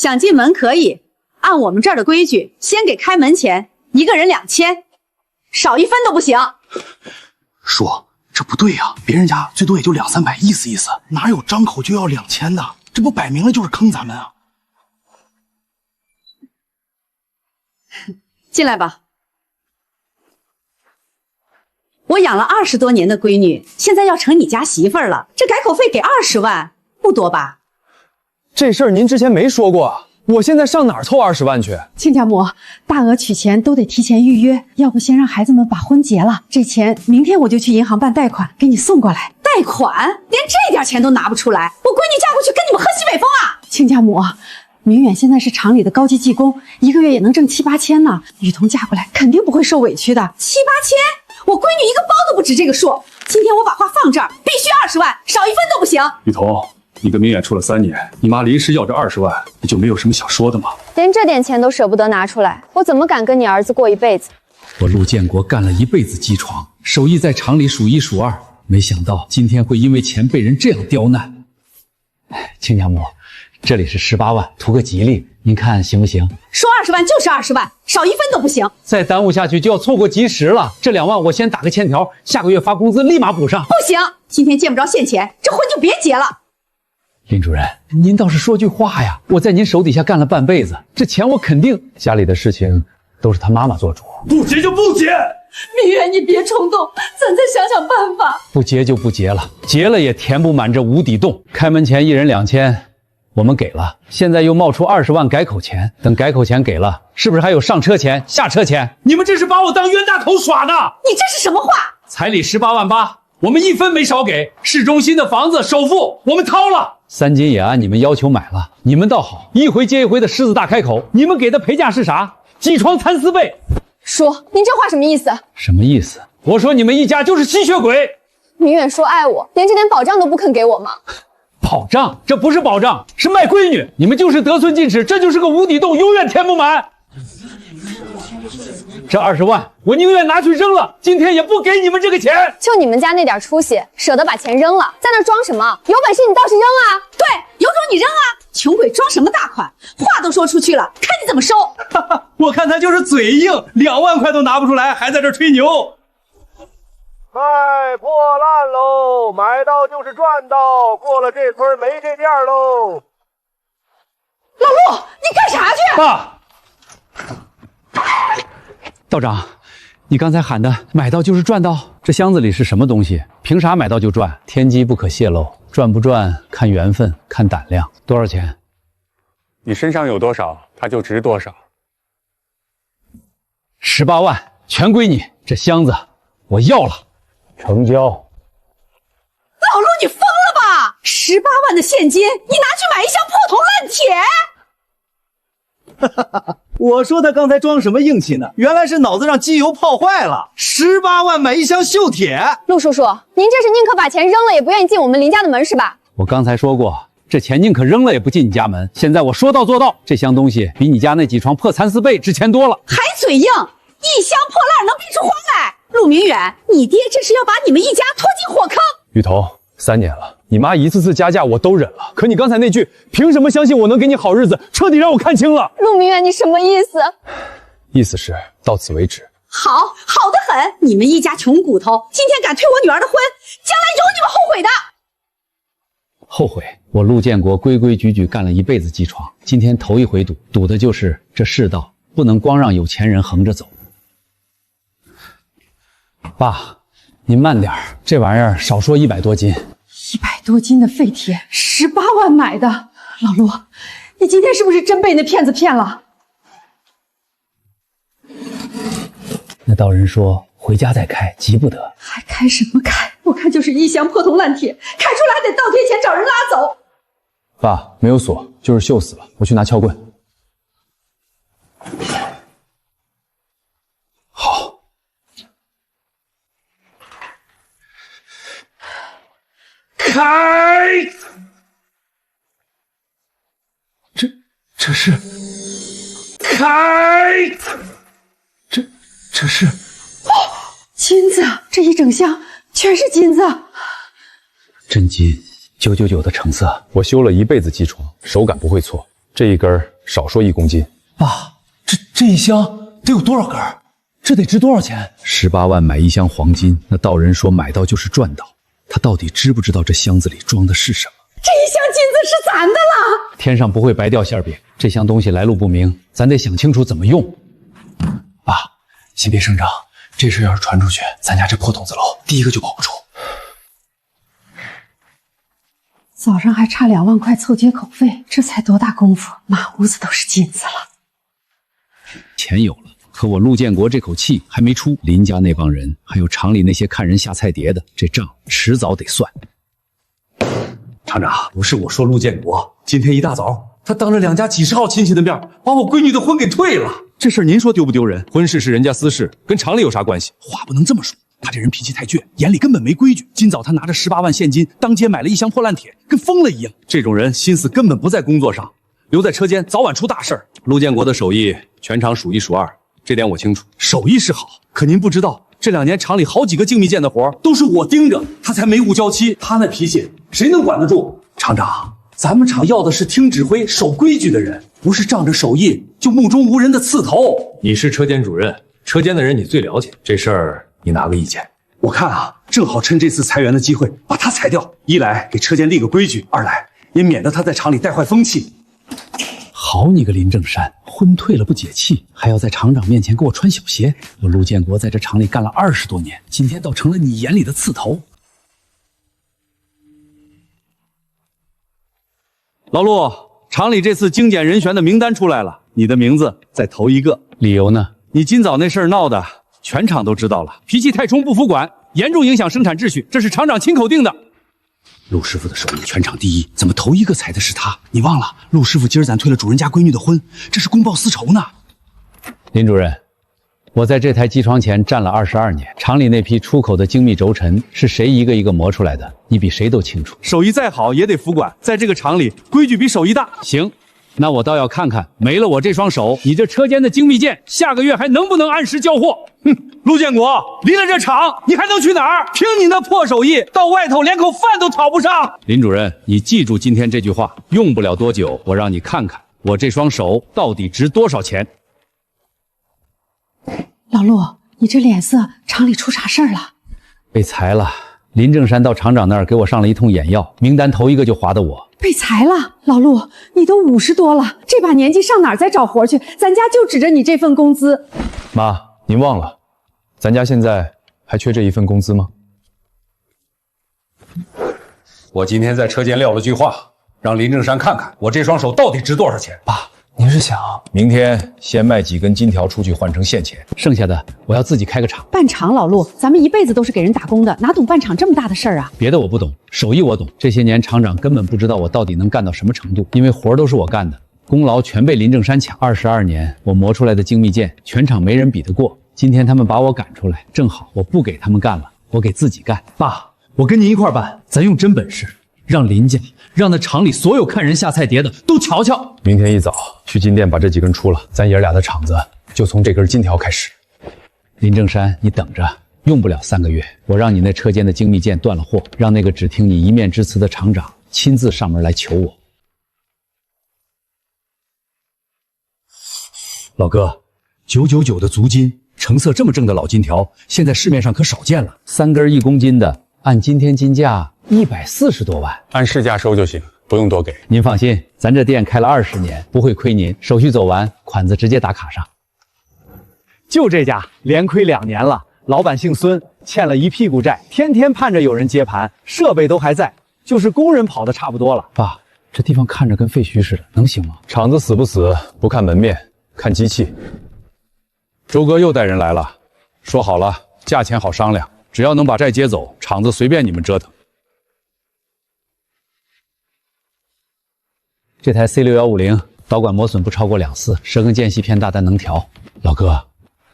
想进门可以，按我们这儿的规矩，先给开门钱，1个人2000，少1分都不行。叔，这不对呀，别人家最多也就200、300，意思意思，哪有张口就要2000的？这不摆明了就是坑咱们啊！进来吧。我养了20多年的闺女，现在要成你家媳妇儿了，这改口费给20万，不多吧？这事儿您之前没说过，我现在上哪儿凑20万去？亲家母，大额取钱都得提前预约，要不先让孩子们把婚结了，这钱明天我就去银行办贷款给你送过来。贷款？连这点钱都拿不出来，我闺女嫁过去跟你们喝西北风啊！亲家母，明远现在是厂里的高级技工，1个月也能挣7、8千呢。雨桐嫁过来肯定不会受委屈的。7、8千？我闺女一个包都不值这个数。今天我把话放这儿，必须20万，少1分都不行。雨桐，你跟明远处了3年，你妈临时要这20万，你就没有什么想说的吗？连这点钱都舍不得拿出来，我怎么敢跟你儿子过一辈子？我陆建国干了一辈子机床，手艺在厂里数1数2，没想到今天会因为钱被人这样刁难。亲家母，这里是18万，图个吉利，您看行不行？说20万就是20万，少1分都不行。再耽误下去就要错过吉时了。这2万我先打个欠条，下个月发工资立马补上。不行，今天见不着现钱，这婚就别结了。林主任，您倒是说句话呀！我在您手底下干了半辈子，这钱我肯定。家里的事情都是他妈妈做主，不结就不结。明远，你别冲动，咱再想想办法。不结就不结了，结了也填不满这无底洞。开门钱1人2000。我们给了，现在又冒出20万改口钱，等改口钱给了，是不是还有上车钱、下车钱？你们这是把我当冤大头耍呢！你这是什么话？彩礼18万8，我们1分没少给。市中心的房子首付我们掏了，3金也按你们要求买了。你们倒好，一回接一回的狮子大开口。你们给的赔价是啥？机床残4倍。叔，您这话什么意思？什么意思？我说你们一家就是吸血鬼。明远说爱我，连这点保障都不肯给我吗？保障？这不是保障，是卖闺女。你们就是得寸进尺，这就是个无底洞，永远填不满。这20万我宁愿拿去扔了，今天也不给你们这个钱。就你们家那点出息，舍得把钱扔了，在那装什么？有本事你倒是扔啊！对，有种你扔啊！穷鬼装什么大款？话都说出去了，看你怎么收！我看他就是嘴硬，2万块都拿不出来，还在这吹牛。卖破烂喽，买到就是赚到，过了这村没这店喽。老陆，你干啥去？爸，道长，你刚才喊的买到就是赚到，这箱子里是什么东西？凭啥买到就赚？天机不可泄露，赚不赚看缘分，看胆量。多少钱？你身上有多少，它就值多少。18万，全归你。这箱子我要了。成交。老陆，你疯了吧？18万的现金，你拿去买一箱破铜烂铁？我说他刚才装什么硬气呢？原来是脑子让机油泡坏了。18万买一箱锈铁。陆叔叔，您这是宁可把钱扔了，也不愿意进我们林家的门是吧？我刚才说过，这钱宁可扔了也不进你家门。现在我说到做到，这箱东西比你家那几床破残4倍值钱多了。还嘴硬，一箱破烂能逼出花来？陆明远，你爹这是要把你们一家拖进火坑。雨桐，3年了，你妈一次次加价我都忍了，可你刚才那句凭什么相信我能给你好日子，彻底让我看清了。陆明远，你什么意思？意思是到此为止。好得很，你们一家穷骨头，今天敢推我女儿的婚，将来有你们后悔的。后悔？我陆建国规规矩矩干了一辈子机床，今天头一回赌，赌的就是这世道不能光让有钱人横着走。爸，您慢点，这玩意儿少说100多斤。100多斤的废铁，18万买的。老陆，你今天是不是真被那骗子骗了？那道人说回家再开，急不得。还开什么开？我看就是一箱破铜烂铁，开出来还得倒贴钱找人拉走。爸，没有锁，就是锈死了，我去拿撬棍。好。开！这是开！这是金子，这一整箱全是金子。真金，999的成色。我修了一辈子机床，手感不会错。这一根少说1公斤。爸，这一箱得有多少根？这得值多少钱？18万买1箱黄金，那道人说买到就是赚到，他到底知不知道这箱子里装的是什么？这一箱金子是咱的了。天上不会白掉馅饼，这箱东西来路不明，咱得想清楚怎么用。爸，先别声张，这事要是传出去，咱家这破筒子楼第一个就保不住。早上还差2万块凑接口费，这才多大功夫，满屋子都是金子了。钱有了，可我陆建国这口气还没出，林家那帮人，还有厂里那些看人下菜碟的，这账迟早得算。厂长，不是我说陆建国，今天一大早，他当着2家几十号亲戚的面，把我闺女的婚给退了。这事儿您说丢不丢人？婚事是人家私事，跟厂里有啥关系？话不能这么说，他这人脾气太倔，眼里根本没规矩。今早他拿着18万现金，当街买了1箱破烂铁，跟疯了一样。这种人心思根本不在工作上，留在车间早晚出大事儿。陆建国的手艺全场数1数2，这点我清楚。手艺是好，可您不知道，这2年厂里好几个精密件的活都是我盯着，他才没5交期。他那脾气谁能管得住？厂长，咱们厂要的是听指挥、守规矩的人，不是仗着手艺就目中无人的刺头。你是车间主任，车间的人你最了解，这事儿你拿个意见。我看啊，正好趁这次裁员的机会把他裁掉，一来给车间立个规矩，二来也免得他在厂里带坏风气。好你个林正山，婚退了不解气，还要在厂长面前给我穿小鞋。我陆建国在这厂里干了20多年，今天倒成了你眼里的刺头。老陆，厂里这次精简人选的名单出来了，你的名字在头1个。理由呢？你今早那事儿闹的全厂都知道了，脾气太冲不服管，严重影响生产秩序，这是厂长亲口定的。陆师傅的手艺全场第1，怎么头1个裁的是他？你忘了，陆师傅今儿咱退了主人家闺女的婚，这是公报私仇呢。林主任，我在这台机床前站了22年，厂里那批出口的精密轴承是谁一个一个磨出来的，你比谁都清楚。手艺再好也得服管，在这个厂里规矩比手艺大。行，那我倒要看看，没了我这双手，你这车间的精密件下个月还能不能按时交货？哼，陆建国，离了这厂你还能去哪儿？凭你那破手艺，到外头连口饭都讨不上。林主任，你记住今天这句话，用不了多久，我让你看看我这双手到底值多少钱。老陆，你这脸色，厂里出啥事儿了？被裁了。林正山到厂长那儿给我上了一通眼药，名单头1个就划的我。被裁了？老陆，你都50多了，这把年纪上哪儿再找活去？咱家就指着你这份工资。妈，您忘了，咱家现在还缺这1份工资吗？我今天在车间撂了句话，让林正山看看我这双手到底值多少钱。爸，您是想明天先卖几根金条出去换成现钱，剩下的我要自己开个厂。办厂，老陆，咱们一辈子都是给人打工的，哪懂办厂这么大的事儿啊？别的我不懂，手艺我懂。这些年厂长根本不知道我到底能干到什么程度，因为活都是我干的，功劳全被林正山抢。22年我磨出来的精密件，全厂没人比得过。今天他们把我赶出来，正好我不给他们干了，我给自己干。爸，我跟您一块办，咱用真本事，让林家，让那厂里所有看人下菜碟的都瞧瞧。明天一早去金店把这几根出了，咱爷俩的厂子就从这根金条开始。林正山，你等着，用不了3个月，我让你那车间的精密件断了货，让那个只听你一面之词的厂长亲自上门来求我。老哥，999的足金，成色这么正的老金条，现在市面上可少见了。3根1公斤的，按今天金价140多万，按市价收就行，不用多给。您放心，咱这店开了20年，不会亏您。手续走完，款子直接打卡上。就这家连亏2年了，老板姓孙，欠了一屁股债，天天盼着有人接盘，设备都还在，就是工人跑的差不多了。爸，这地方看着跟废墟似的，能行吗？厂子死不死不看门面，看机器。周哥又带人来了，说好了，价钱好商量，只要能把债接走，厂子随便你们折腾。这台 C6150导管磨损不超过2次，10根间隙片大但能调。老哥，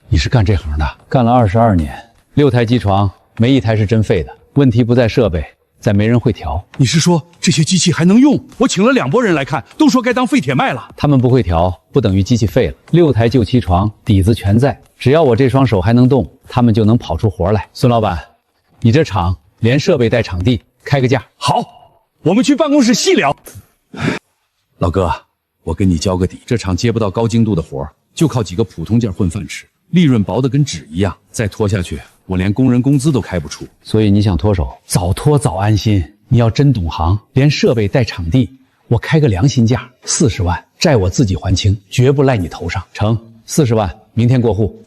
你是干这行的，干了22年，6台机床没一台是真废的，问题不在设备，在没人会调。你是说这些机器还能用？我请了2拨人来看，都说该当废铁卖了。他们不会调，不等于机器废了。6台旧机床底子全在，只要我这双手还能动，他们就能跑出活来。孙老板，你这厂连设备带场地，开个价。好，我们去办公室细聊。老哥，我跟你交个底，这厂接不到高精度的活，就靠几个普通件混饭吃，利润薄的跟纸一样。再拖下去，我连工人工资都开不出。所以你想脱手，早脱早安心。你要真懂行，连设备带场地，我开个良心价，40万，债我自己还清，绝不赖你头上。成，40万，明天过户。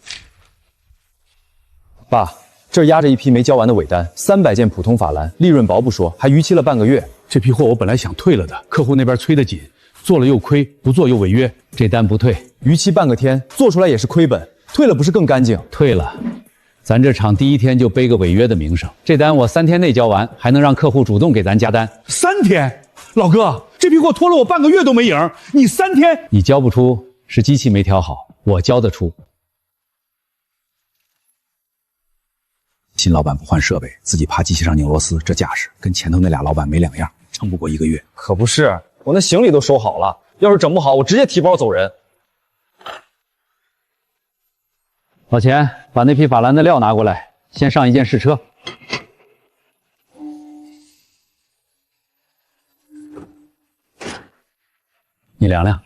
爸，这儿压着一批没交完的尾单，300件普通法兰，利润薄不说，还逾期了半个月。这批货我本来想退了的，客户那边催得紧，做了又亏，不做又违约。这单不退，逾期半个天，做出来也是亏本，退了不是更干净？退了，咱这厂第1天就背个违约的名声。这单我3天内交完，还能让客户主动给咱加单。3天？老哥，这批货拖了我半个月都没影，你3天？你交不出是机器没调好，我交得出。新老板不换设备，自己趴机器上拧螺丝，这架势跟前头那俩老板没两样，撑不过1个月。可不是，我那行李都收好了，要是整不好，我直接提包走人。老钱，把那批法兰的料拿过来，先上一件试车。你量量，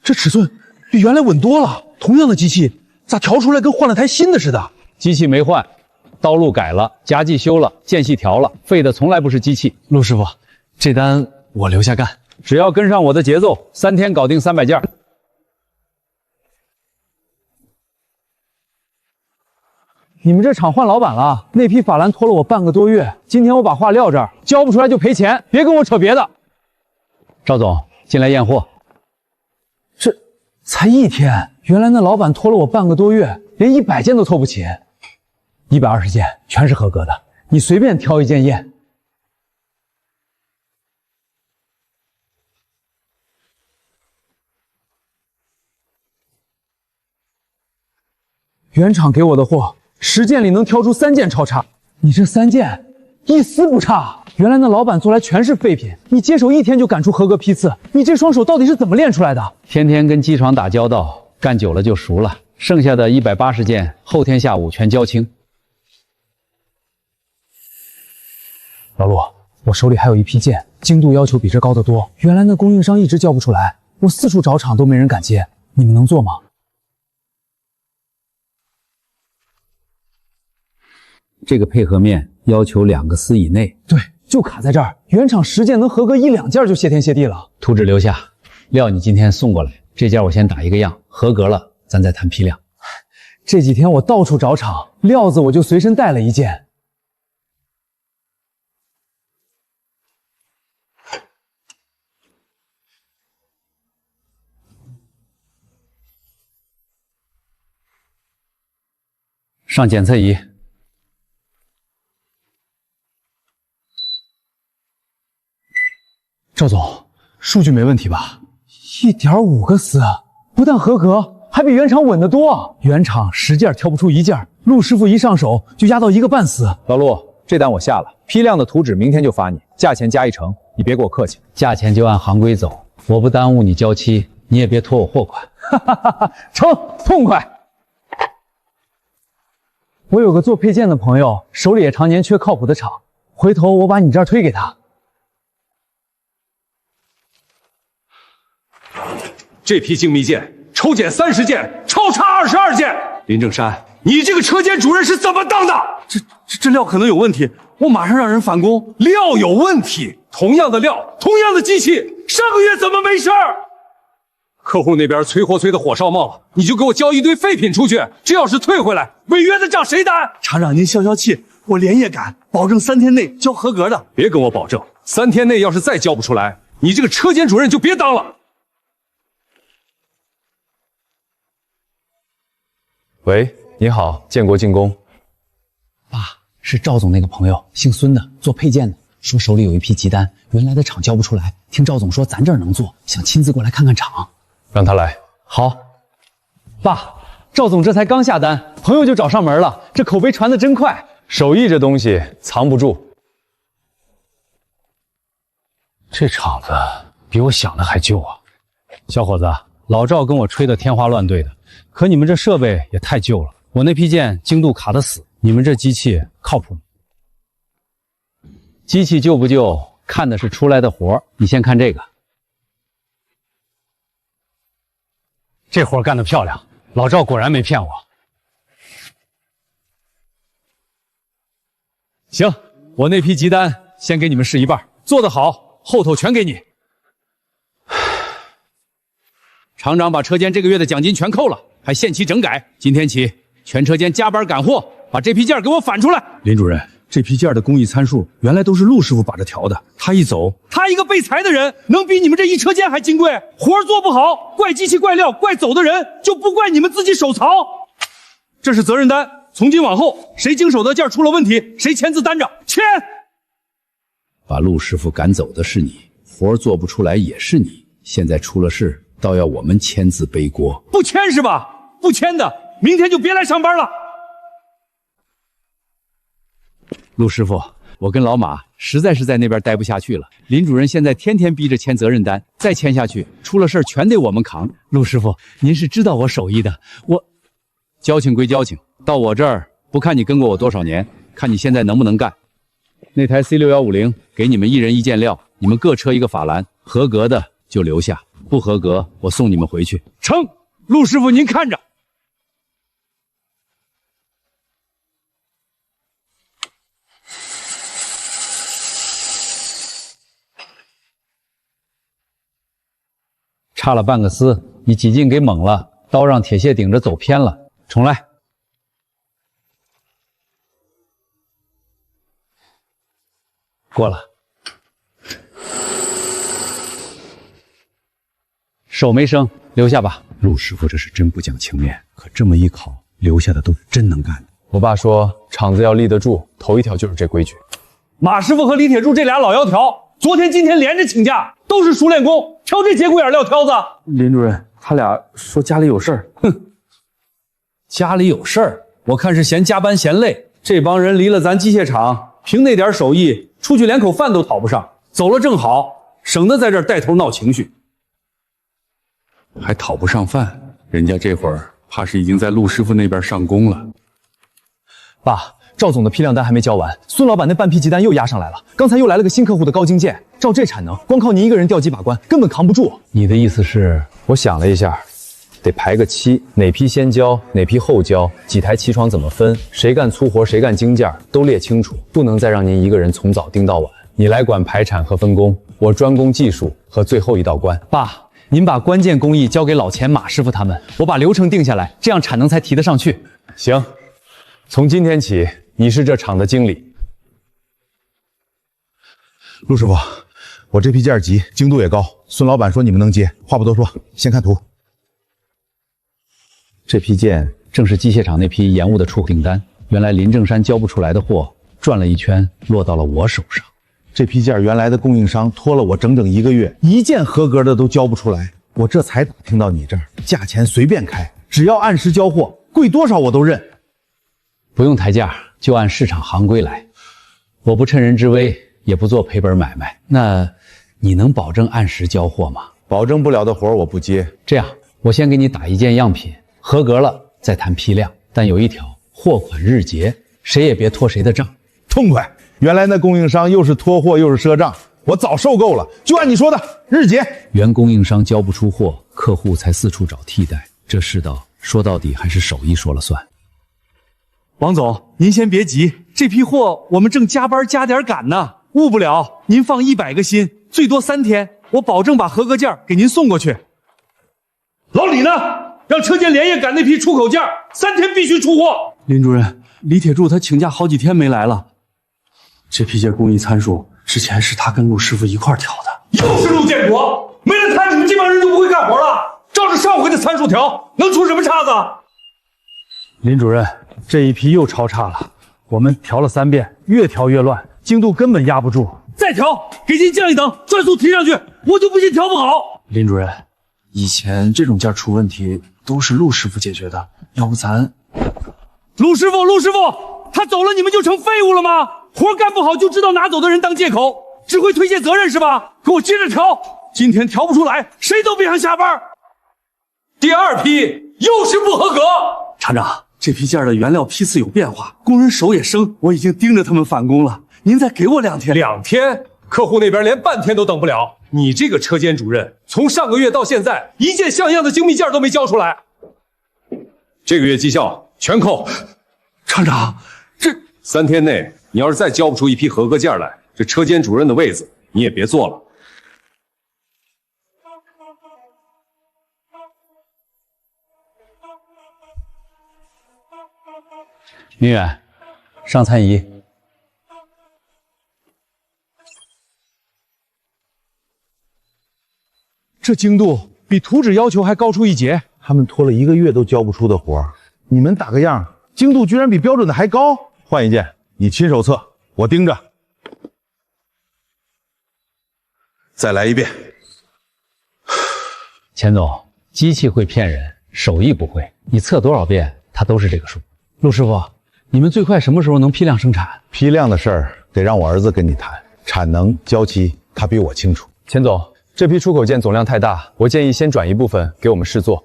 这尺寸比原来稳多了。同样的机器，咋调出来跟换了台新的似的？机器没换，刀路改了，夹剂修了，间隙调了，废的从来不是机器。陆师傅，这单我留下干，只要跟上我的节奏，3天搞定300件。你们这厂换老板了，那批法兰拖了我半个多月，今天我把话撂这儿，交不出来就赔钱，别跟我扯别的。赵总，进来验货。这才1天，原来那老板拖了我半个多月，连100件都凑不齐，120件全是合格的，你随便挑一件验。原厂给我的货，10件里能挑出3件超差，你这3件一丝不差。原来那老板做来全是废品，你接手1天就赶出合格批次，你这双手到底是怎么练出来的？天天跟机床打交道，干久了就熟了。剩下的180件，后天下午全交清。老陆，我手里还有一批件，精度要求比这高得多。原来那供应商一直交不出来，我4处找厂都没人敢接，你们能做吗？这个配合面要求2个丝以内。对，就卡在这儿。原厂10件能合格1、2件就谢天谢地了。图纸留下，料你今天送过来，这件我先打一个样，合格了咱再谈批量。这几天我到处找厂，料子我就随身带了1件。上检测仪。赵总，数据没问题吧？1.5个丝，不但合格，还比原厂稳得多。原厂10件挑不出1件，陆师傅一上手就压到1个半丝。老陆，这单我下了，批量的图纸明天就发你，价钱加1成，你别给我客气。价钱就按行规走，我不耽误你交期，你也别拖我货款。哈哈哈哈，成，痛快。我有个做配件的朋友，手里也常年缺靠谱的厂，回头我把你这儿推给他。这批精密件抽检30件，超差22件。林正山，你这个车间主任是怎么当的？这料可能有问题，我马上让人返工。料有问题？同样的料，同样的机器，上个月怎么没事儿？客户那边催货催的火烧冒了，你就给我交一堆废品出去，这要是退回来，违约的账谁担？厂长您消消气，我连夜赶，保证3天内交合格的。别跟我保证，3天内要是再交不出来，你这个车间主任就别当了。喂，你好，建国进攻。爸，是赵总那个朋友，姓孙的，做配件的，说手里有一批急单，原来的厂交不出来，听赵总说咱这儿能做，想亲自过来看看厂。让他来。好。爸，赵总这才刚下单，朋友就找上门了，这口碑传得真快。手艺这东西藏不住。这厂子比我想的还旧啊！小伙子，老赵跟我吹得天花乱坠的，可你们这设备也太旧了，我那批件精度卡得死，你们这机器靠谱吗？机器旧不旧，看的是出来的活。你先看这个，这活干得漂亮，老赵果然没骗我。行，我那批急单先给你们试一半，做得好，后头全给你。厂长把车间这个月的奖金全扣了，还限期整改。今天起，全车间加班赶货，把这批件给我返出来。林主任，这批件的工艺参数原来都是陆师傅把着调的，他一走，他一个被裁的人，能比你们这一车间还金贵？活做不好，怪机器、怪料、怪走的人，就不怪你们自己手糙。这是责任单，从今往后，谁经手的件出了问题，谁签字担着，签。把陆师傅赶走的是你，活做不出来也是你，现在出了事，倒要我们签字背锅。不签是吧？不签的，明天就别来上班了。陆师傅，我跟老马实在是在那边待不下去了。林主任现在天天逼着签责任单，再签下去，出了事全得我们扛。陆师傅，您是知道我手艺的，交情归交情，到我这儿不看你跟过我多少年，看你现在能不能干。那台 C6150给你们一人一件料，你们各车一个法兰，合格的就留下，不合格我送你们回去。成，陆师傅您看着。差了半个丝，你几劲给猛了，刀让铁屑顶着走偏了，重来。过了。手没生，留下吧。陆师傅这是真不讲情面，可这么一考，留下的都是真能干的。我爸说厂子要立得住，头一条就是这规矩。马师傅和李铁柱这俩老油条，昨天今天连着请假，都是熟练工，挑这节骨眼撂挑子。林主任，他俩说家里有事儿。哼，家里有事儿，我看是嫌加班嫌累。这帮人离了咱机械厂，凭那点手艺，出去连口饭都讨不上。走了正好，省得在这儿带头闹情绪。还讨不上饭，人家这会儿怕是已经在陆师傅那边上工了。爸，赵总的批量单还没交完，孙老板那半批急单又压上来了。刚才又来了个新客户的高精件，照这产能，光靠您一个人调机把关，根本扛不住。你的意思是？我想了一下，得排个期，哪批先交，哪批后交，几台气窗怎么分，谁干粗活，谁干精件，都列清楚，不能再让您一个人从早盯到晚。你来管排产和分工，我专攻技术和最后一道关。爸，您把关键工艺交给老钱、马师傅他们，我把流程定下来，这样产能才提得上去。行，从今天起，你是这厂的经理。陆师傅，我这批件急，精度也高，孙老板说你们能接，话不多说，先看图。这批件正是机械厂那批延误的出口订单，原来林正山交不出来的货，转了一圈落到了我手上。这批件原来的供应商拖了我整整1个月，一件合格的都交不出来，我这才打听到你这儿，价钱随便开，只要按时交货，贵多少我都认。不用抬价，就按市场行规来。我不趁人之危，也不做赔本买卖。那你能保证按时交货吗？保证不了的活我不接。这样，我先给你打一件样品，合格了再谈批量。但有一条，货款日结，谁也别拖谁的账。痛快！原来那供应商又是拖货又是赊账，我早受够了。就按你说的，日结。原供应商交不出货，客户才四处找替代，这世道说到底还是手艺说了算。王总，您先别急，这批货我们正加班加点赶呢，误不了。您放100个心，最多3天，我保证把合格件给您送过去。老李呢？让车间连夜赶那批出口件，3天必须出货。林主任，李铁柱他请假好几天没来了。这批件工艺参数之前是他跟陆师傅一块调的，又是陆建国，没了他你们这帮人就不会干活了。照着上回的参数调，能出什么岔子？林主任，这一批又超差了，我们调了3遍，越调越乱，精度根本压不住。再调，给您降一等，转速提上去，我就不信调不好。林主任，以前这种件出问题都是陆师傅解决的，要不咱……陆师傅，他走了，你们就成废物了吗？活干不好就知道拿走的人当借口，只会推卸责任是吧？给我接着调，今天调不出来，谁都别想下班。第2批又是不合格。厂长，这批件的原料批次有变化，工人手也生，我已经盯着他们返工了。您再给我2天。2天？客户那边连半天都等不了。你这个车间主任，从上个月到现在，一件像样的精密件都没交出来。这个月绩效全扣。厂长，这3天内你要是再交不出一批合格件来，这车间主任的位子你也别坐了。明远，上餐仪。这精度比图纸要求还高出一截，他们拖了1个月都交不出的活，你们打个样，精度居然比标准的还高。换一件，你亲手测，我盯着。再来一遍。钱总，机器会骗人，手艺不会。你测多少遍，它都是这个数。陆师傅，你们最快什么时候能批量生产？批量的事儿得让我儿子跟你谈，产能、交期他比我清楚。钱总，这批出口件总量太大，我建议先转一部分给我们试做。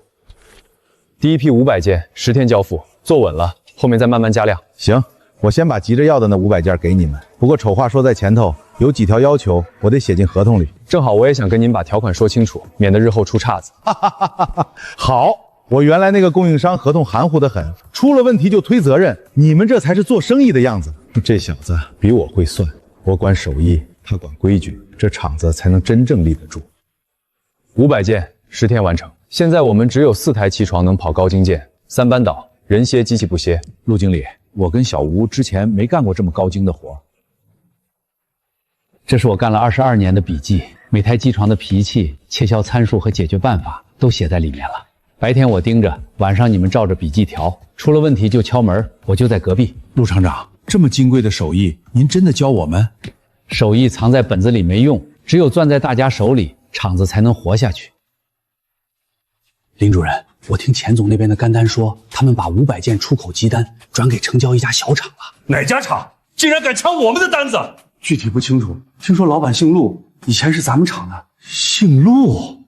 第一批500件，10天交付，做稳了，后面再慢慢加量。行，我先把急着要的那500件给你们。不过丑话说在前头，有几条要求我得写进合同里。正好我也想跟您把条款说清楚，免得日后出岔子。好，我原来那个供应商合同含糊得很，出了问题就推责任，你们这才是做生意的样子。这小子比我会算，我管手艺，他管规矩，这厂子才能真正立得住。500件，10天完成。现在我们只有4台气床能跑高精件，3班倒，人歇机器不歇。陆经理，我跟小吴之前没干过这么高精的活。这是我干了22年的笔记，每台机床的脾气、切削参数和解决办法都写在里面了。白天我盯着，晚上你们照着笔记调，出了问题就敲门，我就在隔壁。陆厂长，这么金贵的手艺，您真的教我们？手艺藏在本子里没用，只有攥在大家手里，厂子才能活下去。林主任，我听钱总那边的干单说，他们把500件出口急单转给成交一家小厂了。哪家厂竟然敢抢我们的单子？具体不清楚，听说老板姓陆，以前是咱们厂的。姓陆？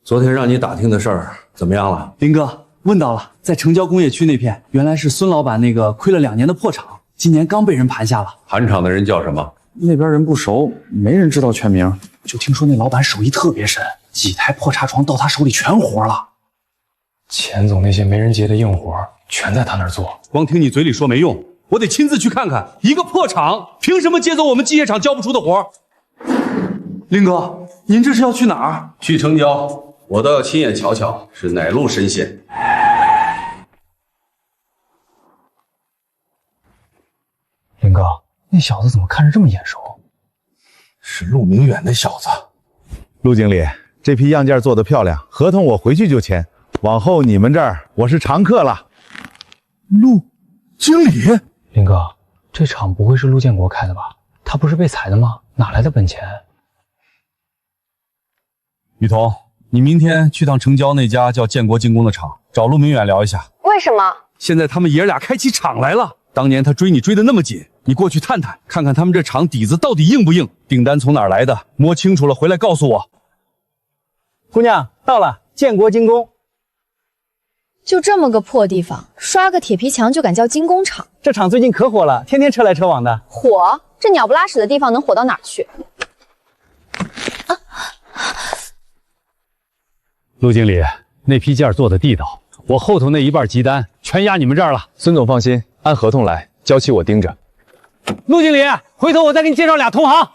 昨天让你打听的事儿怎么样了？林哥，问到了，在城郊工业区那片，原来是孙老板那个亏了2年的破厂，今年刚被人盘下了。盘厂的人叫什么？那边人不熟，没人知道全名。就听说那老板手艺特别深，几台破茶床到他手里全活了。钱总那些没人接的硬活，全在他那儿做。光听你嘴里说没用，我得亲自去看看，一个破厂凭什么接走我们机械厂交不出的活？林哥，您这是要去哪儿？去城郊，我倒要亲眼瞧瞧是哪路神仙。林哥，那小子怎么看着这么眼熟？是陆明远那小子。陆经理，这批样件做得漂亮，合同我回去就签，往后你们这儿我是常客了。陆经理，林哥，这厂不会是陆建国开的吧？他不是被裁的吗？哪来的本钱？雨桐，你明天去趟城郊那家叫建国精工的厂，找陆明远聊一下。为什么？现在他们爷俩开起厂来了。当年他追你追得那么紧，你过去探探，看看他们这厂底子到底硬不硬，订单从哪儿来的，摸清楚了回来告诉我。姑娘，到了，建国精工。就这么个破地方，刷个铁皮墙就敢叫精工厂？这厂最近可火了，天天车来车往的。火？这鸟不拉屎的地方能火到哪儿去？陆经理，那批件做的地道，我后头那一半急单全压你们这儿了。孙总放心，按合同来，交期我盯着。陆经理，回头我再给你介绍俩同行。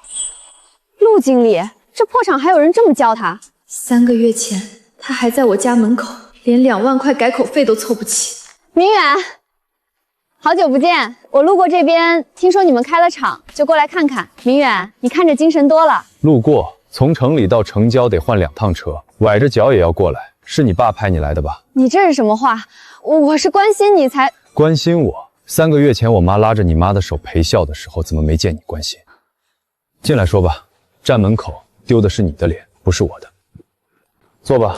陆经理，这破厂还有人这么教他？3个月前，他还在我家门口，连2万块改口费都凑不齐。明远，好久不见，我路过这边，听说你们开了厂，就过来看看。明远，你看着精神多了。路过，从城里到城郊得换2趟车，崴着脚也要过来。是你爸派你来的吧？你这是什么话？我是关心你才关心我。3个月前，我妈拉着你妈的手陪笑的时候，怎么没见你关心？进来说吧，站门口丢的是你的脸，不是我的。坐吧。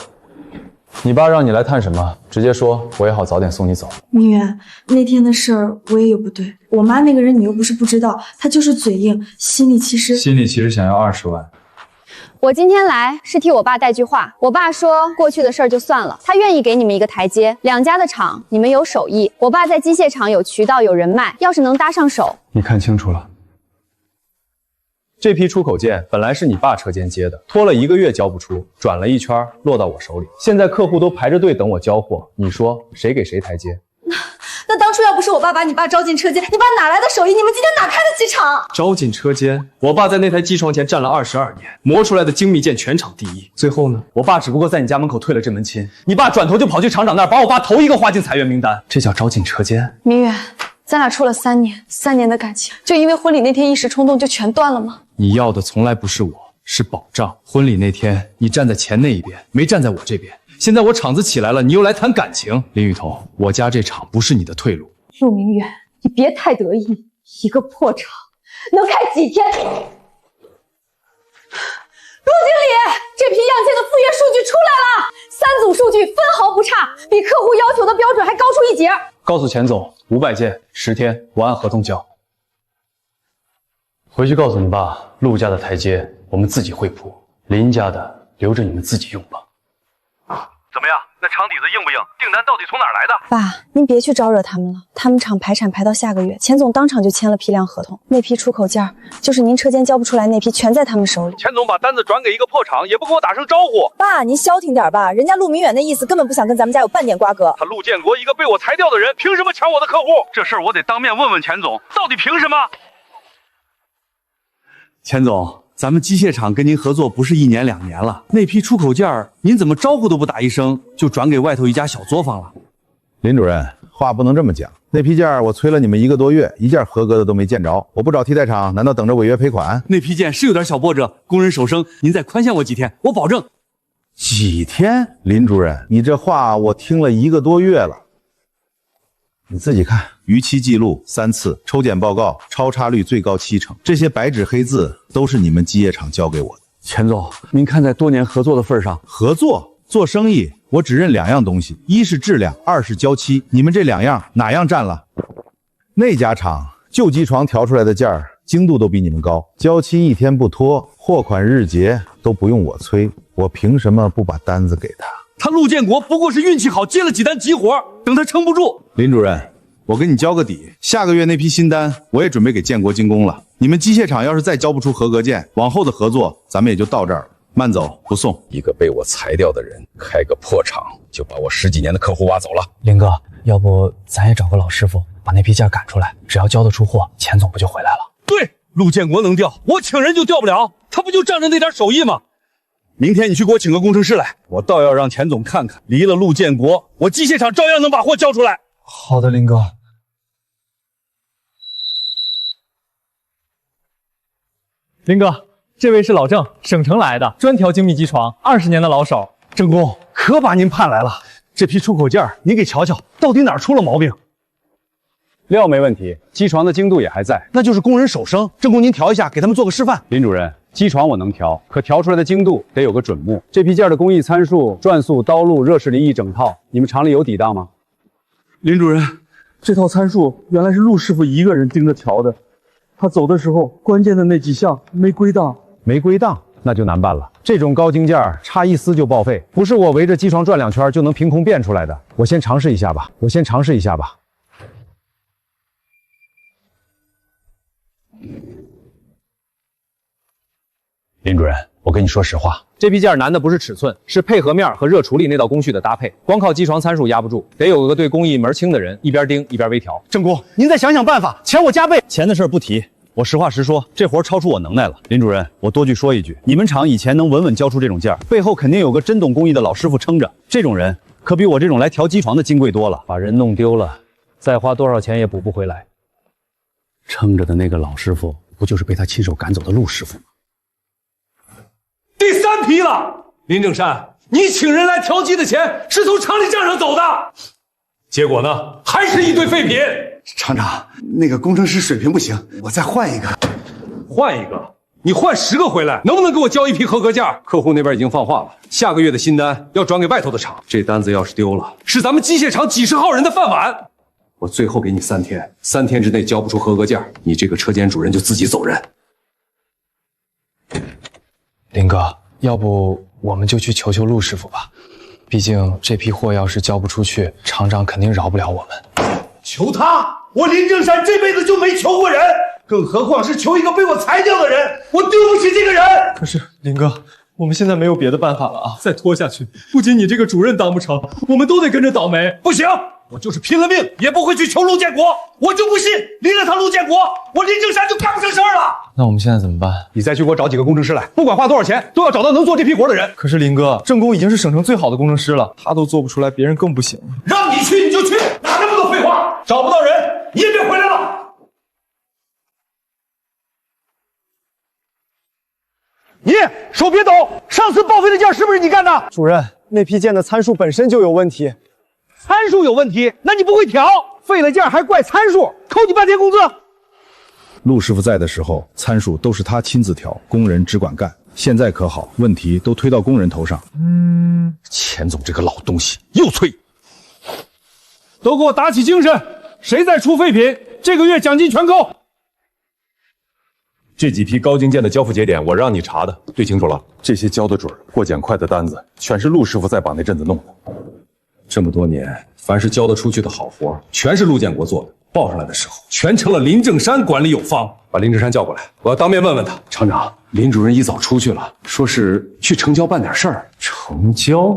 你爸让你来探什么？直接说，我也好早点送你走。明远，那天的事儿我也有不对。我妈那个人你又不是不知道，她就是嘴硬，心里其实想要20万。我今天来是替我爸带句话。我爸说过去的事儿就算了，他愿意给你们一个台阶。2家的厂，你们有手艺，我爸在机械厂有渠道有人脉，要是能搭上手，你看清楚了。这批出口件本来是你爸车间接的，拖了1个月交不出，转了一圈落到我手里，现在客户都排着队等我交货，你说谁给谁台阶？那当初要不是我爸把你爸招进车间，你爸哪来的手艺？你们今天哪开得起厂？招进车间，我爸在那台机床前站了22年，磨出来的精密件全场第一。最后呢，我爸只不过在你家门口退了这门亲，你爸转头就跑去厂长那儿，把我爸头一个划进裁员名单，这叫招进车间。明远，咱俩处了3年，3年的感情，就因为婚礼那天一时冲动就全断了吗？你要的从来不是我，是保障。婚礼那天你站在钱那一边，没站在我这边。现在我厂子起来了，你又来谈感情，林雨桐，我家这厂不是你的退路。陆明远，你别太得意，一个破厂能开几天？陆经理，这批样件的复验数据出来了，3组数据分毫不差，比客户要求的标准还高出一截。告诉钱总，500件，10天，我按合同交。回去告诉你爸，陆家的台阶我们自己会铺，林家的留着你们自己用吧。怎么样？那厂底子硬不硬？订单到底从哪儿来的？爸，您别去招惹他们了，他们厂排产排到下个月，钱总当场就签了批量合同，那批出口件就是您车间交不出来那批，全在他们手里。钱总把单子转给一个破厂，也不跟我打声招呼。爸，您消停点吧，人家陆明远那意思根本不想跟咱们家有半点瓜葛。他陆建国一个被我裁掉的人，凭什么抢我的客户？这事儿我得当面问问钱总，到底凭什么？钱总，咱们机械厂跟您合作不是1年2年了，那批出口件您怎么招呼都不打一声，就转给外头一家小作坊了？林主任，话不能这么讲。那批件我催了你们1个多月，一件合格的都没见着。我不找替代厂，难道等着违约赔款？那批件是有点小波折，工人手生，您再宽限我几天，我保证。几天？林主任，你这话我听了1个多月了。你自己看，逾期记录3次，抽检报告超差率最高70%，这些白纸黑字都是你们机业厂交给我的。钱总，您看在多年合作的份上，合作做生意，我只认2样东西，一是质量，二是交期。你们这2样哪样占了？那家厂旧机床调出来的件儿精度都比你们高，交期1天不拖，货款日结都不用我催，我凭什么不把单子给他？他陆建国不过是运气好，接了几单急活，等他撑不住。林主任，我跟你交个底，下个月那批新单我也准备给建国精工了。你们机械厂要是再交不出合格件，往后的合作咱们也就到这儿了，慢走不送。一个被我裁掉的人，开个破厂就把我10几年的客户挖走了。林哥，要不咱也找个老师傅把那批件赶出来，只要交得出货，钱总不就回来了？对，陆建国能调，我请人就调不了，他不就仗着那点手艺吗？明天你去给我请个工程师来，我倒要让钱总看看，离了陆建国，我机械厂照样能把货交出来。好的，林哥。林哥，这位是老郑，省城来的，专调精密机床，20年的老手。郑工，可把您盼来了。这批出口件您给瞧瞧，到底哪儿出了毛病？料没问题，机床的精度也还在，那就是工人手生。郑工，您调一下，给他们做个示范。林主任，机床我能调，可调出来的精度得有个准目。这批件的工艺参数、转速、刀路、热释离一整套，你们厂里有底当吗？林主任，这套参数原来是陆师傅一个人盯着调的，他走的时候关键的那几项没归档。没归档，那就难办了。这种高精件差一丝就报废，不是我围着机床转2圈就能凭空变出来的。我先尝试一下吧。林主任，我跟你说实话，这批件难的不是尺寸，是配合面和热处理那道工序的搭配。光靠机床参数压不住，得有个对工艺门清的人，一边盯一边微调。郑工，您再想想办法，钱我加倍。钱的事不提，我实话实说，这活超出我能耐了。林主任，我多句说一句，你们厂以前能稳稳交出这种件，背后肯定有个真懂工艺的老师傅撑着，这种人可比我这种来调机床的金贵多了。把人弄丢了，再花多少钱也补不回来。撑着的那个老师傅，不就是被他亲手赶走的陆师傅吗？第3批了，林正山，你请人来调机的钱是从厂里账上走的，结果呢，还是一堆废品。厂长，那个工程师水平不行，我再换一个。换一个？你换10个回来，能不能给我交一批合格件？客户那边已经放话了，下个月的新单要转给外头的厂，这单子要是丢了，是咱们机械厂几十号人的饭碗。我最后给你3天，3天之内交不出合格件，你这个车间主任就自己走人。林哥，要不我们就去求求陆师傅吧，毕竟这批货要是交不出去，厂长肯定饶不了我们。求他？我林正山这辈子就没求过人。更何况是求一个被我裁掉的人，我对不起这个人。可是林哥，我们现在没有别的办法了啊！再拖下去，不仅你这个主任当不成，我们都得跟着倒霉。不行，我就是拼了命也不会去求陆建国，我就不信离了他陆建国，我林正山就干不成事儿了。那我们现在怎么办？你再去给我找几个工程师来，不管花多少钱，都要找到能做这批活的人。可是林哥，郑工已经是省城最好的工程师了，他都做不出来，别人更不行。让你去你就去，哪那么多废话？找不到人，你也别回来了。你手别抖，上次报废的件是不是你干的？主任，那批件的参数本身就有问题。参数有问题，那你不会调，废了件还怪参数，扣你半天工资。陆师傅在的时候，参数都是他亲自调，工人只管干。现在可好，问题都推到工人头上。钱总这个老东西又催，都给我打起精神！谁再出废品，这个月奖金全扣。这几批高精件的交付节点，我让你查的，对清楚了。这些交得准、过检快的单子，全是陆师傅在把那阵子弄的。这么多年，凡是交得出去的好活，全是陆建国做的。报上来的时候，全成了林正山管理有方。把林正山叫过来，我要当面问问他。厂长，林主任一早出去了，说是去城郊办点事儿。城郊？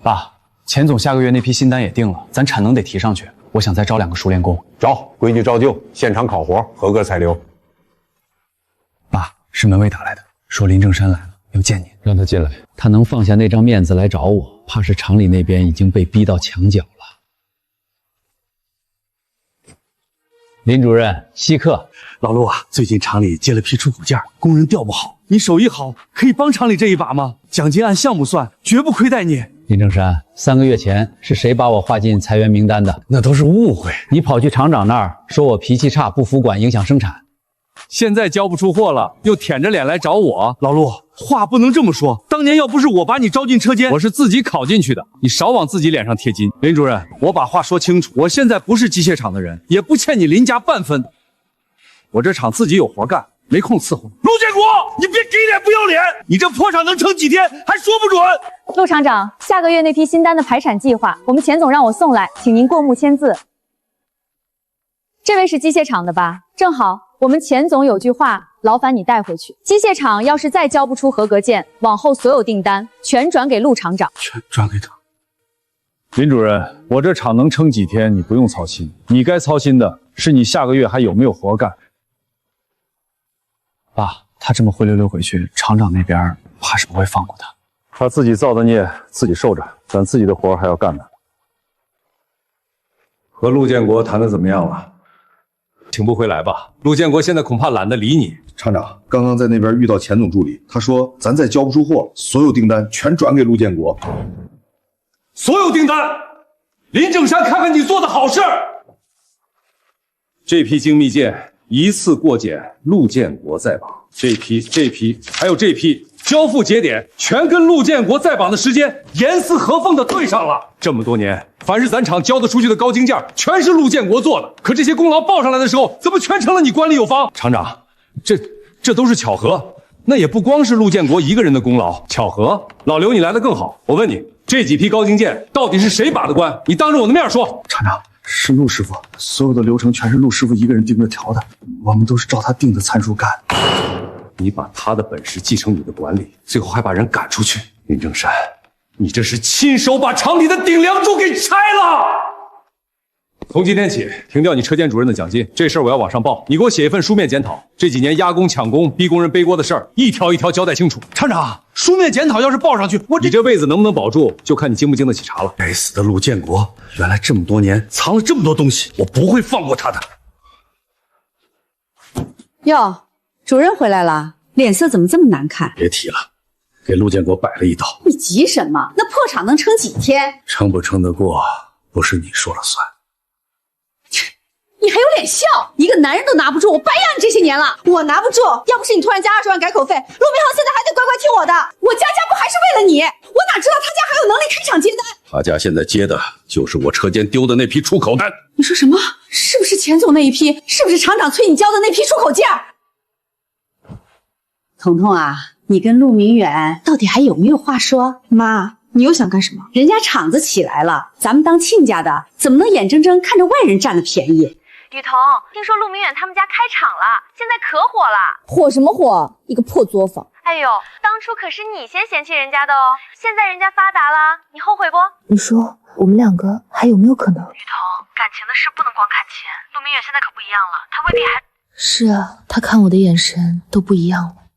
爸，钱总下个月那批新单也定了，咱产能得提上去。我想再招2个熟练工。招，规矩照旧，现场考活，合格才留。爸，是门卫打来的，说林正山来了，要见你。让他进来。他能放下那张面子来找我，怕是厂里那边已经被逼到墙角了。林主任，稀客。老陆啊，最近厂里接了批出口件，工人调不好，你手艺好，可以帮厂里这一把吗？奖金按项目算，绝不亏待你。林正山，3个月前是谁把我划进裁员名单的？那都是误会。你跑去厂长那儿说我脾气差，不服管，影响生产。现在交不出货了，又舔着脸来找我。老陆，话不能这么说。当年要不是我把你招进车间，我是自己考进去的。你少往自己脸上贴金。林主任，我把话说清楚，我现在不是机械厂的人，也不欠你林家半分。我这厂自己有活干，没空伺候。陆建国，你别给脸不要脸！你这破厂能撑几天还说不准。陆厂长，下个月那批新单的排产计划，我们钱总让我送来，请您过目签字。这位是机械厂的吧？正好。我们钱总有句话，劳烦你带回去。机械厂要是再交不出合格件，往后所有订单全转给陆厂长。全转给他。林主任，我这厂能撑几天，你不用操心。你该操心的是你下个月还有没有活干。爸，他这么灰溜溜回去，厂长那边怕是不会放过他。他自己造的孽，自己受着，咱自己的活还要干呢。和陆建国谈的怎么样了？请不回来吧，陆建国现在恐怕懒得理你。厂长，刚刚在那边遇到钱总助理，他说咱再交不出货，所有订单全转给陆建国。所有订单，林正山，看看你做的好事儿。这批精密件一次过检，陆建国在榜。这批，还有这批，交付节点全跟陆建国在榜的时间严丝合缝的对上了。这么多年，凡是咱厂交得出去的高精件，全是陆建国做的。可这些功劳报上来的时候，怎么全成了你管理有方？厂长，这都是巧合，那也不光是陆建国一个人的功劳。巧合？老刘，你来的更好。我问你，这几批高精件到底是谁把的关？你当着我的面说。厂长，是陆师傅，所有的流程全是陆师傅一个人盯着调的，我们都是照他定的参数干。你把他的本事继承你的管理，最后还把人赶出去。林正山，你这是亲手把厂里的顶梁柱给拆了。从今天起，停掉你车间主任的奖金，这事儿我要往上报。你给我写一份书面检讨，这几年压工抢工、逼工人背锅的事儿，一条一条交代清楚。厂长，书面检讨要是报上去，你这辈子能不能保住，就看你经不经得起查了。该死的陆建国，原来这么多年藏了这么多东西，我不会放过他的。哟，主任回来了，脸色怎么这么难看？别提了，给陆建国摆了一道。你急什么？那破厂能撑几天？撑不撑得过，不是你说了算。你还有脸笑？一个男人都拿不住，我白养你这些年了。我拿不住，要不是你突然加20万改口费，陆明浩现在还得乖乖听我的。我家不还是为了你？我哪知道他家还有能力开厂接单？他家现在接的就是我车间丢的那批出口单。你说什么？是不是钱总那一批？是不是厂长催你交的那批出口件？彤彤啊，你跟陆明远到底还有没有话说？妈，你又想干什么？人家厂子起来了，咱们当亲家的怎么能眼睁睁看着外人占了便宜？雨桐，听说陆明远他们家开厂了，现在可火了。火什么火？一个破作坊。哎呦，当初可是你先嫌弃人家的哦，现在人家发达了，你后悔不？你说我们两个还有没有可能？雨桐，感情的事不能光看钱，陆明远现在可不一样了，他未必还……是啊，他看我的眼神都不一样了。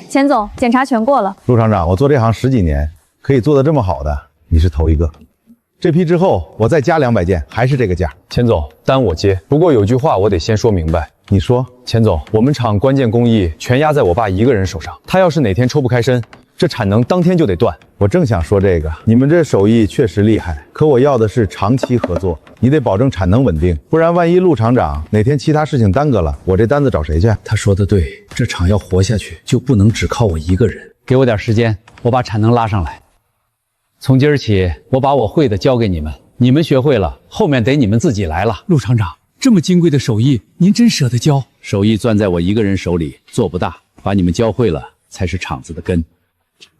钱总，检查全过了。陆厂长，我做这行10几年，可以做得这么好的，你是头一个。这批之后我再加200件，还是这个价。钱总，单我接。不过有句话我得先说明白。你说，钱总，我们厂关键工艺全压在我爸一个人手上，他要是哪天抽不开身，这产能当天就得断。我正想说这个，你们这手艺确实厉害，可我要的是长期合作，你得保证产能稳定，不然万一陆厂长哪天其他事情耽搁了，我这单子找谁去？他说的对，这厂要活下去，就不能只靠我一个人。给我点时间，我把产能拉上来。从今儿起，我把我会的教给你们，你们学会了，后面得你们自己来了。陆厂长，这么金贵的手艺，您真舍得教？手艺攥在我一个人手里，做不大，把你们教会了，才是厂子的根。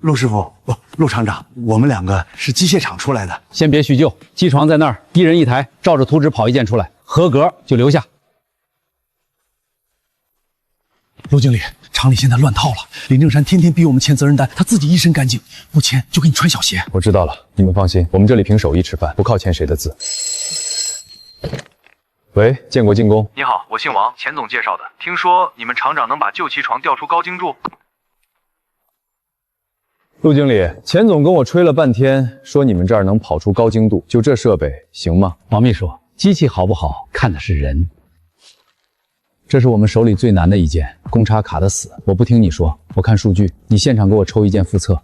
陆师傅，陆厂长，我们两个是机械厂出来的。先别叙旧，机床在那儿，1人1台，照着图纸跑1件出来，合格就留下。陆经理，厂里现在乱套了，林正山天天逼我们签责任单，他自己一身干净，不签就给你穿小鞋。我知道了，你们放心，我们这里凭手艺吃饭，不靠签谁的字。喂，建国进攻。你好，我姓王，钱总介绍的。听说你们厂长能把旧机床调出高精度。陆经理，钱总跟我吹了半天，说你们这儿能跑出高精度，就这设备行吗？王秘书，机器好不好，看的是人。这是我们手里最难的一件，公差卡得死。我不听你说，我看数据，你现场给我抽1件复测。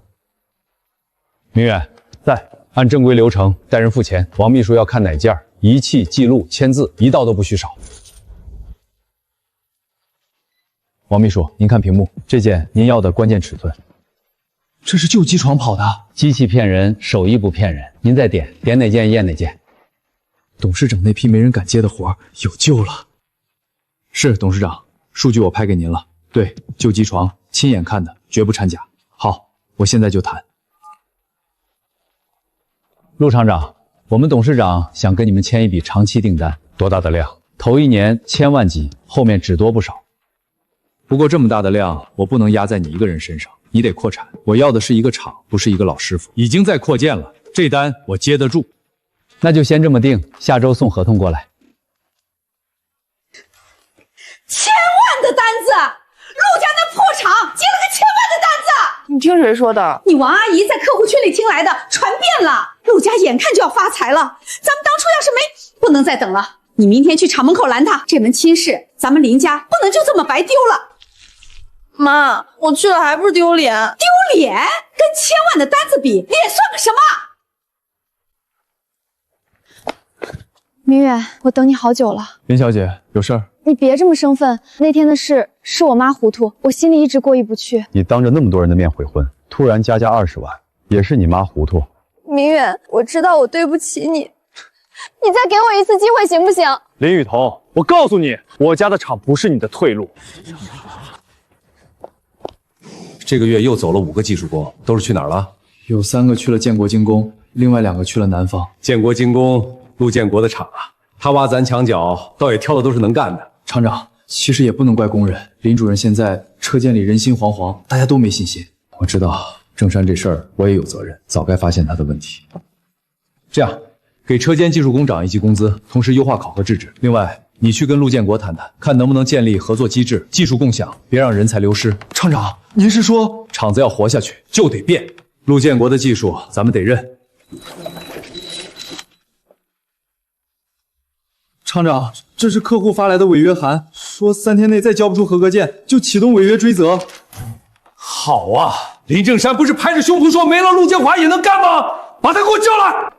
明远在，按正规流程带人付钱。王秘书要看哪件，仪器、记录、签字，一道都不许少。王秘书，您看屏幕，这件您要的关键尺寸。这是旧机床跑的，机器骗人，手艺不骗人。您再点哪件验哪件。董事长那批没人敢接的活有救了。是董事长，数据我拍给您了。对，旧机床亲眼看的，绝不掺假。好，我现在就谈。陆厂长，我们董事长想跟你们签一笔长期订单。多大的量？头1年1000万级，后面只多不少。不过这么大的量，我不能压在你一个人身上，你得扩产。我要的是一个厂，不是一个老师傅。已经在扩建了，这单我接得住。那就先这么定，下周送合同过来。1000万的单子，陆家那破厂接了个1000万的单子。你听谁说的？你王阿姨在客户群里听来的，传遍了。陆家眼看就要发财了，咱们当初要是没……不能再等了。你明天去厂门口拦他，这门亲事咱们林家不能就这么白丢了。妈，我去了还不是丢脸？丢脸？跟1000万的单子比，脸算个什么？明远，我等你好久了。林小姐，有事儿？你别这么生分，那天的事是我妈糊涂，我心里一直过意不去。你当着那么多人的面悔婚，突然加20万，也是你妈糊涂。明远，我知道我对不起你，你再给我一次机会行不行？林雨桐，我告诉你，我家的厂不是你的退路。这个月又走了5个技术工，都是去哪儿了？有3个去了建国精工，另外2个去了南方。建国精工，陆建国的厂啊，他挖咱墙角，倒也挑的都是能干的。厂长，其实也不能怪工人，林主任现在车间里人心惶惶，大家都没信心。我知道正山这事儿我也有责任，早该发现他的问题。这样，给车间技术工涨1级工资，同时优化考核制止。另外，你去跟陆建国谈谈，看能不能建立合作机制，技术共享，别让人才流失。厂长，您是说厂子要活下去就得变？陆建国的技术咱们得认。厂长，这是客户发来的违约函，说3天内再交不出合格件，就启动违约追责。好啊，林正山不是拍着胸脯说没了陆建华也能干吗？把他给我叫来！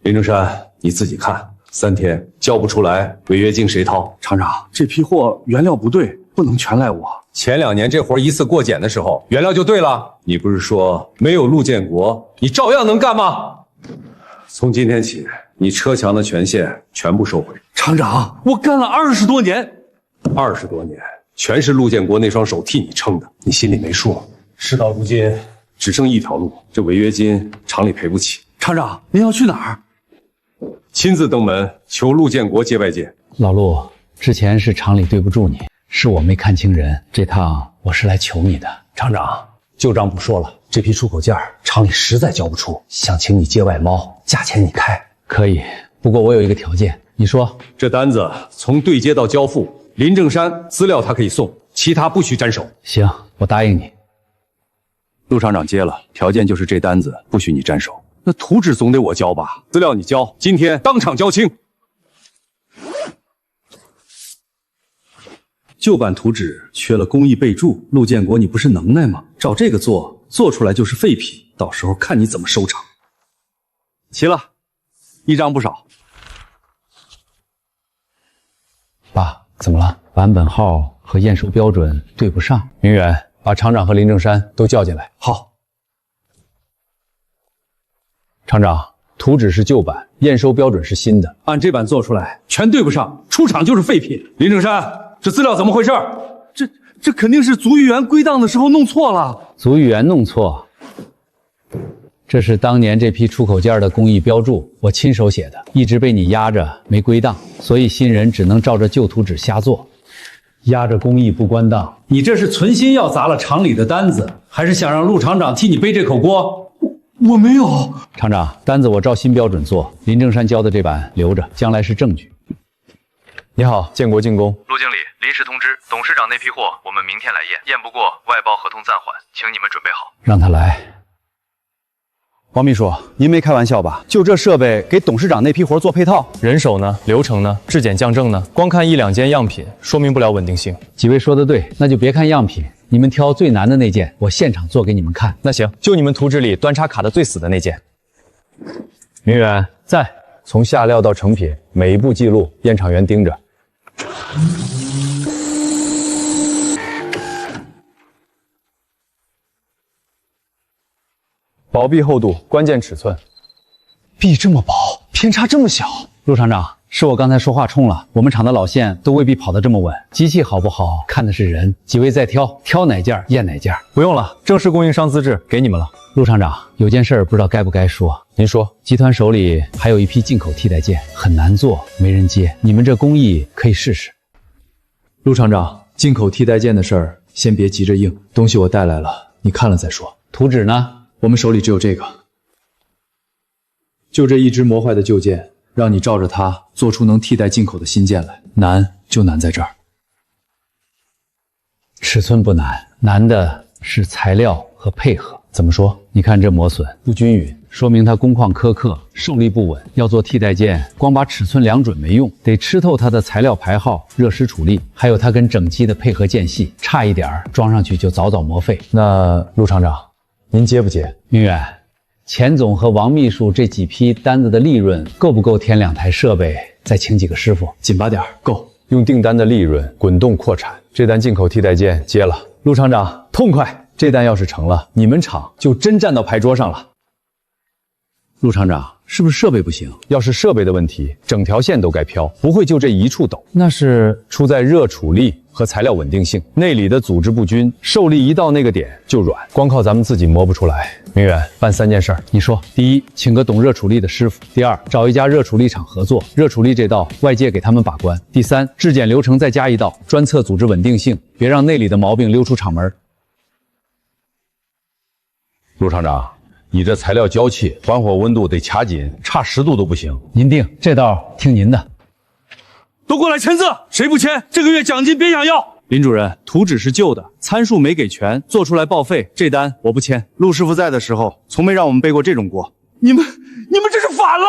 林正山，你自己看，3天交不出来，违约金谁掏？厂长，这批货原料不对，不能全赖我。前2年这活一次过检的时候，原料就对了。你不是说没有陆建国，你照样能干吗？从今天起，你车墙的权限全部收回。厂长，我干了20多年，20多年全是陆建国那双手替你撑的，你心里没数。事到如今，只剩一条路，这违约金厂里赔不起。厂长，您要去哪儿？亲自登门求陆建国接外界。老陆，之前是厂里对不住你，是我没看清人，这趟我是来求你的。厂长，旧账不说了，这批出口件厂里实在交不出，想请你接外贸，价钱你开。可以，不过我有一个条件，你说。这单子从对接到交付，林正山资料他可以送，其他不许沾手。行，我答应你。陆厂长接了，条件就是这单子不许你沾手。那图纸总得我交吧？资料你交，今天当场交清。旧版图纸缺了工艺备注，陆建国你不是能耐吗？照这个做出来就是废品，到时候看你怎么收场。齐了，一张不少。爸，怎么了？版本号和验收标准对不上。明远，把厂长和林正山都叫进来。好。厂长，图纸是旧版，验收标准是新的，按这版做出来全对不上，出厂就是废品。林正山，这资料怎么回事？这肯定是足浴员归档的时候弄错了。足浴员弄错，这是当年这批出口件的工艺标注，我亲手写的，一直被你压着没归档，所以新人只能照着旧图纸瞎做，压着工艺不关档。你这是存心要砸了厂里的单子，还是想让陆厂长替你背这口锅？我没有。厂长，单子我照新标准做，林正山交的这版留着，将来是证据。你好，建国进攻。陆经理，临时通知，董事长那批货我们明天来验，验不过外包合同暂缓，请你们准备好。让他来。王秘书，您没开玩笑吧？就这设备给董事长那批活做配套，人手呢？流程呢？质检降正呢？光看一两件样品，说明不了稳定性。几位说的对，那就别看样品，你们挑最难的那件，我现场做给你们看。那行，就你们图纸里端叉卡的最死的那件。明远在，从下料到成品，每一步记录，验厂员盯着。薄壁厚度，关键尺寸。壁这么薄，偏差这么小。陆厂长，是我刚才说话冲了，我们厂的老线都未必跑得这么稳，机器好不好看的是人。几位再挑哪件验哪件。不用了，正式供应商资质给你们了。陆厂长，有件事不知道该不该说。您说。集团手里还有一批进口替代件，很难做，没人接，你们这工艺可以试试。陆厂长，进口替代件的事儿先别急着应，东西我带来了，你看了再说。图纸呢？我们手里只有这个，就这一只磨坏的旧件，让你照着它做出能替代进口的新件来，难就难在这儿。尺寸不难，难的是材料和配合。怎么说？你看这磨损不均匀，说明它工况苛刻，受力不稳。要做替代件，光把尺寸量准没用，得吃透它的材料排号、热湿处理，还有它跟整机的配合间隙，差一点装上去就早磨废。那陆厂长，您接不接？明远，钱总和王秘书这几批单子的利润够不够添2台设备，再请几个师傅？紧巴点，够。用订单的利润滚动扩产，这单进口替代件接了。陆厂长，痛快！这单要是成了，你们厂就真站到牌桌上了。陆厂长，是不是设备不行？要是设备的问题，整条线都该飘，不会就这一处抖。那是出在热处理和材料稳定性，内里的组织不均，受力一到那个点就软，光靠咱们自己磨不出来。明远，办3件事儿，你说。第一，请个懂热处理的师傅；第二，找一家热处理厂合作，热处理这道外界给他们把关；第三，质检流程再加一道，专测组织稳定性，别让内里的毛病溜出厂门。陆厂长，你这材料娇气，还火温度得卡紧，差10度都不行。您定，这道听您的。都过来签字，谁不签，这个月奖金别想要。林主任，图纸是旧的，参数没给全，做出来报废，这单我不签。陆师傅在的时候，从没让我们背过这种锅。你们这是反了！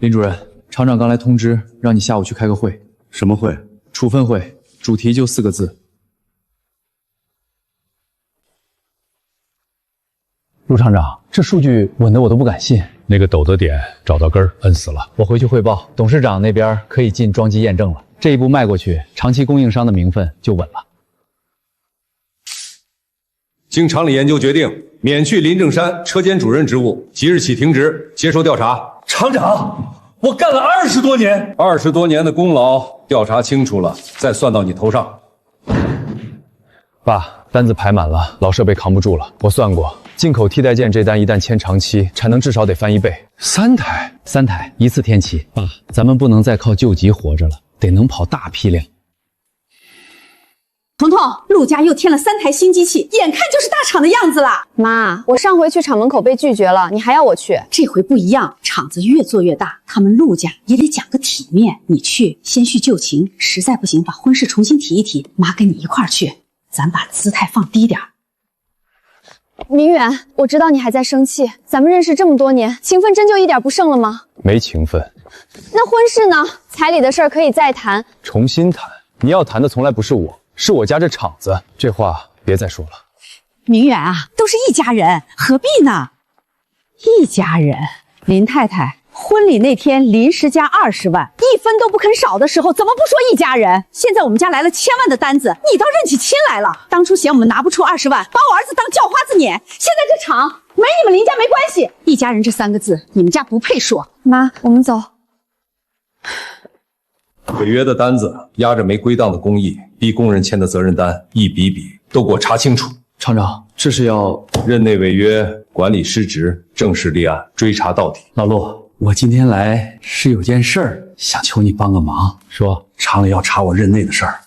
林主任，厂长刚来通知，让你下午去开个会。什么会？处分会，主题就4个字。陆厂长，这数据稳的我都不敢信。那个抖的点找到根儿，摁死了。我回去汇报，董事长那边可以进装机验证了。这一步迈过去，长期供应商的名分就稳了。经厂里研究决定，免去林正山车间主任职务，即日起停职，接受调查。厂长，我干了20多年，20多年的功劳，调查清楚了，再算到你头上。爸，单子排满了，老设备扛不住了。我算过，进口替代件这单一旦签长期，产能至少得翻1倍。3台，一次天齐。爸，咱们不能再靠救急活着了，得能跑大批量。彤彤，陆家又添了3台新机器，眼看就是大厂的样子了。妈，我上回去厂门口被拒绝了，你还要我去？这回不一样，厂子越做越大，他们陆家也得讲个体面。你去先叙旧情，实在不行把婚事重新提一提，妈跟你一块儿去，咱把姿态放低点。明远，我知道你还在生气，咱们认识这么多年，情分真就一点不剩了吗？没情分。那婚事呢？彩礼的事儿可以再谈，重新谈。你要谈的从来不是我，是我家这厂子。这话别再说了。明远啊，都是一家人，何必呢？一家人，林太太。婚礼那天临时加20万，1分都不肯少的时候，怎么不说一家人？现在我们家来了1000万的单子，你倒认起亲来了。当初嫌我们拿不出20万，把我儿子当叫花子撵。现在这厂没你们林家没关系，一家人这3个字，你们家不配说。妈，我们走。违约的单子，压着没归档的工艺，逼工人签的责任单，一笔笔都给我查清楚。厂长，这是要任内违约，管理失职，正式立案，追查到底。老陆。我今天来是有件事儿想求你帮个忙，说厂里要查我任内的事儿，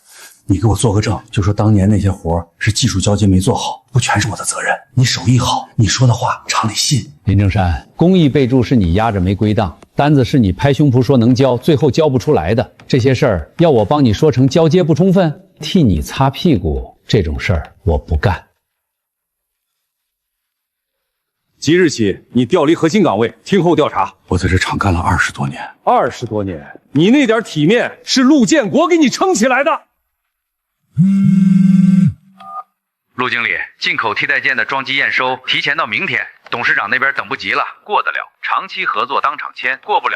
你给我做个证，就说当年那些活是技术交接没做好，不全是我的责任。你手艺好，你说的话厂里信。林正山，工艺备注是你压着没归档，单子是你拍胸脯说能交，最后交不出来的，这些事儿要我帮你说成交接不充分，替你擦屁股，这种事儿我不干。即日起，你调离核心岗位，听候调查。我在这厂干了20多年，20多年，你那点体面是陆建国给你撑起来的。陆经理，进口替代件的装机验收提前到明天，董事长那边等不及了，过得了，长期合作当场签，过不了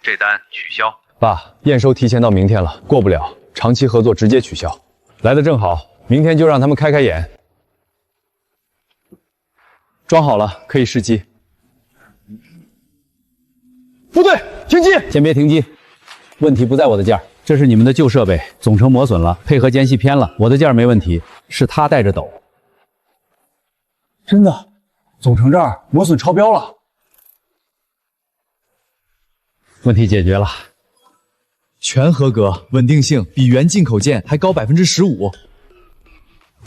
这单取消。爸，验收提前到明天了，过不了，长期合作直接取消。来的正好，明天就让他们开开眼。装好了，可以试机。部队停机！先别停机，问题不在我的件儿，这是你们的旧设备，总成磨损了，配合间隙偏了。我的件儿没问题，是他带着抖。真的，总成这儿磨损超标了。问题解决了，全合格，稳定性比原进口件还高15%。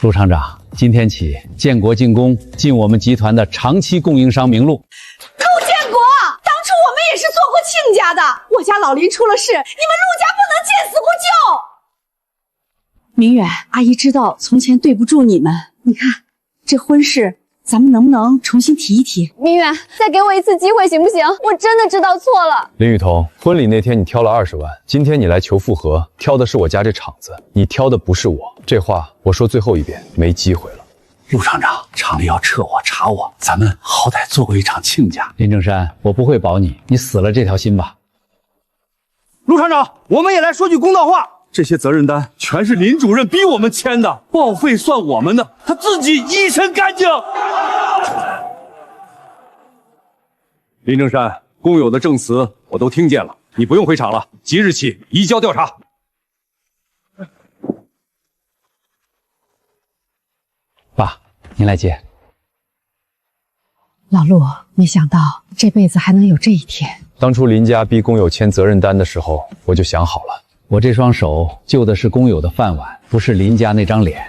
陆厂长，今天起，建国进攻进我们集团的长期供应商名录。陆建国，当初我们也是做过亲家的，我家老林出了事，你们陆家不能见死不救。明远，阿姨知道从前对不住你们，你看这婚事，咱们能不能重新提一提？明远，再给我一次机会行不行？我真的知道错了。林雨桐，婚礼那天你挑了20万，今天你来求复合，挑的是我家这厂子，你挑的不是我。这话我说最后一遍，没机会了。陆厂长，厂里要撤我查我，咱们好歹做过一场亲家。林正山，我不会保你，你死了这条心吧。陆厂长，我们也来说句公道话，这些责任单全是林主任逼我们签的，报废算我们的，他自己一身干净。林正山，工友的证词我都听见了，你不用回厂了，即日起移交调查。爸，您来接。老陆，没想到这辈子还能有这一天。当初林家逼工友签责任单的时候，我就想好了，我这双手救的是工友的饭碗，不是林家那张脸。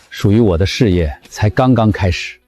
属于我的事业才刚刚开始。